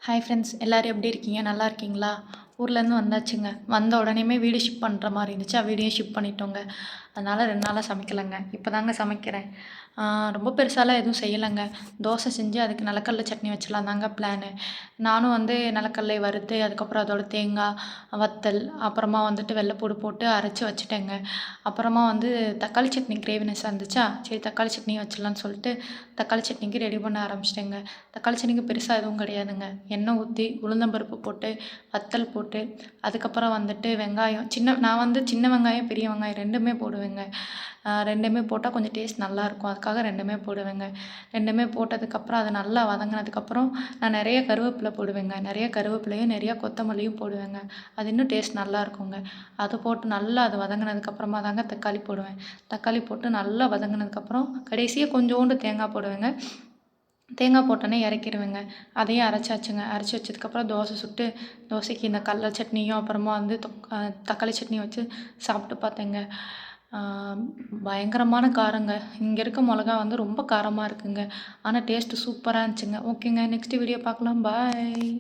Hi friends, எல்லோரும் எப்படி இருக்கீங்க? நல்லா இருக்கீங்களா? ஊர்லேருந்து வந்தாச்சுங்க. வந்த உடனேயுமே வீடு ஷிஃப்ட் பண்ணுற மாதிரி இருந்துச்சு. வீடியோ ஷிஃப்ட் பண்ணிட்டோங்க. அதனால் 2 நாளாக சமைக்கலைங்க. இப்போ தாங்க சமைக்கிறேன். ரொம்ப பெருசாலாம் எதுவும் செய்யலைங்க. தோசை செஞ்சு அதுக்கு நிலக்கடலை சட்னி வச்சிடலாம் தாங்க பிளானு. நானும் நிலக்கடலை வறுத்து அதுக்கப்புறம் அதோட தேங்காய் வத்தல் அப்புறமா வெள்ளைப்பூடு போட்டு அரைச்சி வச்சுட்டேங்க. அப்புறமா தக்காளி சட்னி கிரேவினஸாக இருந்துச்சா, சரி தக்காளி சட்னி வச்சிடலான்னு சொல்லிட்டு தக்காளி சட்னிக்கு ரெடி பண்ண ஆரம்பிச்சிட்டேங்க. தக்காளி சட்னிக்கு பெருசாக எதுவும் கிடையாதுங்க. எண்ணெய் ஊற்றி உளுந்தம்பருப்பு போட்டு வத்தல் போட்டு அதுக்கப்புறம் வெங்காயம் நான் சின்ன வெங்காயம் பெரிய வெங்காயம் ரெண்டுமே போடுவேங்க. ரெண்டுமே போட்டால் கொஞ்சம் டேஸ்ட் நல்லாயிருக்கும். அதுக்காக ரெண்டுமே போடுவேங்க. ரெண்டுமே போட்டதுக்கப்புறம் அது நல்லா வதங்கினதுக்கப்புறம் நான் நிறைய கருவேப்பிலை போடுவேங்க. நிறைய கருவேப்பிலையும் நிறையா கொத்தமல்லியும் போடுவேங்க. அது இன்னும் டேஸ்ட் நல்லாயிருக்குங்க. அது போட்டு நல்லா அது வதங்கினதுக்கப்புறமா தாங்க தக்காளி போடுவேன். தக்காளி போட்டு நல்லா வதங்கினதுக்கப்புறம் கடைசியாக கொஞ்சோண்டு தேங்காய் போடுவேங்க. தேங்காய் போட்டோன்னே இறக்கிடுவேங்க. அதையும் அரைச்சாச்சுங்க. அரைச்சி வச்சதுக்கப்புறம் தோசை சுட்டு தோசைக்கு இந்த கடல சட்னியும் அப்புறமா தக்காளி சட்னியும் வச்சு சாப்பிட்டு பார்த்தேங்க. பயங்கரமான காரங்க. இங்கே இருக்க மிளகா ரொம்ப காரமாக இருக்குங்க. ஆனால் டேஸ்ட்டு சூப்பராக இருந்துச்சுங்க. ஓகேங்க, நெக்ஸ்ட் வீடியோ பார்க்கலாம். பாய்.